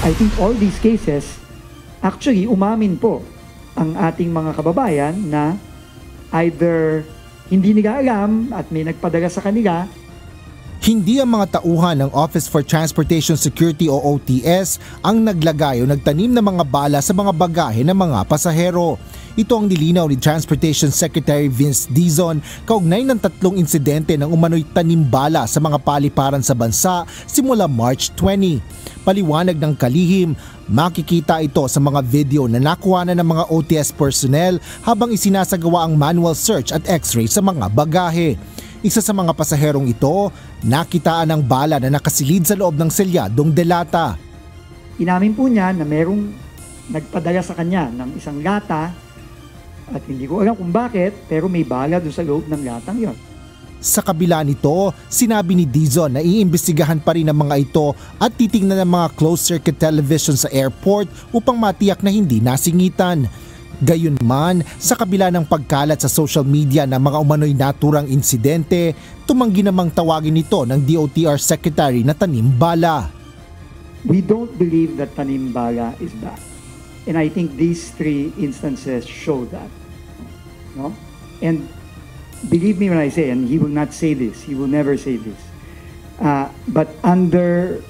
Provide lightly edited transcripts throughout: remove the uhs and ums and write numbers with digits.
I think all these cases, actually umamin po ang ating mga kababayan na either hindi nila alam at may nagpadala sa kanila. Hindi ang mga tauhan ng Office for Transportation Security o OTS ang naglagay o nagtanim ng mga bala sa mga bagahe ng mga pasahero. Ito ang nilinaw ni Transportation Secretary Vince Dizon kaugnay ng 3 insidente ng umano'y tanimbala sa mga paliparan sa bansa simula March 20. Paliwanag ng kalihim, makikita ito sa mga video na nakuha na ng mga OTS personnel habang isinasagawa ang manual search at x-ray sa mga bagahe. Isa sa mga pasaherong ito, nakitaan ng bala na nakasilid sa loob ng selyadong delata. Inamin po niya na merong nagpadala sa kanya ng isang lata at hindi ko alam kung bakit pero may bala doon sa loob ng latang yon. Sa kabila nito, sinabi ni Dizon na iimbestigahan pa rin ang mga ito at titingnan ng mga closed-circuit television sa airport upang matiyak na hindi nasingitan. Gayunman, sa kabila ng pagkalat sa social media ng mga umano'y naturang insidente, tumanggi namang tawagin ito ng DOTR Secretary na tanimbala. We don't believe that tanimbala is bad. And I think these 3 instances show that. No? And believe me when I say, and he will not say this, he will never say this, but under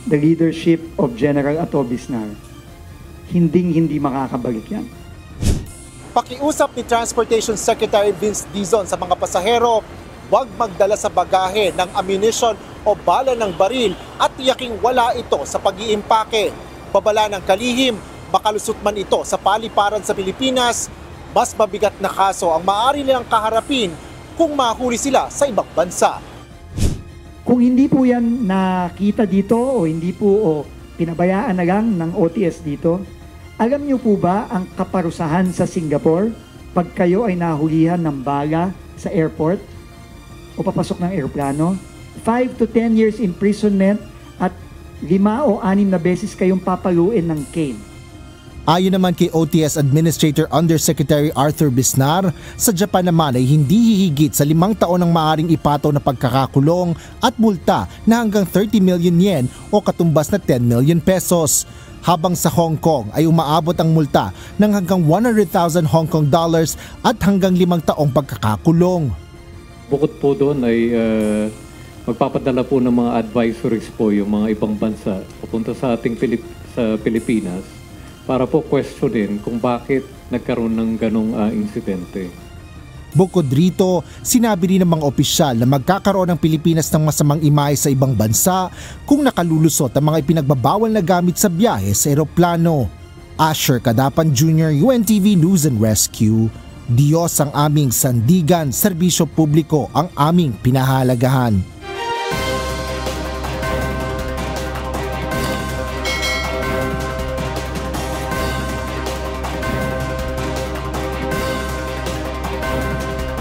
the leadership of General Ato Bisnar, hindi makakabalik yan. Pakiusap ni Transportation Secretary Vince Dizon sa mga pasahero, huwag magdala sa bagahe ng ammunition o bala ng baril at tiyaking wala ito sa pag-iimpake. Babala ng kalihim, makalusot man ito sa paliparan sa Pilipinas, mas mabigat na kaso ang maaari nilang kaharapin kung mahuli sila sa ibang bansa. Kung hindi po yan nakita dito o hindi po pinabayaan na lang ng OTS dito, alam niyo po ba ang kaparusahan sa Singapore pag kayo ay nahulihan ng bala sa airport o papasok ng eroplano? 5 to 10 years imprisonment at 5 o 6 na beses kayong papaluin ng cane. Ayon naman kay OTS Administrator Undersecretary Arthur Bisnar, sa Japan naman ay hindi hihigit sa 5 taon ang maaring ipataw na pagkakakulong at multa na hanggang 30 million yen o katumbas na 10 million pesos. Habang sa Hong Kong ay umaabot ang multa ng hanggang 100,000 Hong Kong dollars at hanggang 5 taong pagkakakulong. Bukod po doon ay magpapadala po ng mga advisories po yung mga ibang bansa papunta sa ating sa Pilipinas para po questionin kung bakit nagkaroon ng ganong insidente. Bukod rito, sinabi rin ng mga opisyal na magkakaroon ng Pilipinas ng masamang imahe sa ibang bansa kung nakalulusot ang mga ipinagbabawal na gamit sa biyahe sa eroplano. Asher Cadapan Jr., UNTV News and Rescue. Diyos ang aming sandigan, serbisyo publiko ang aming pinahalagahan.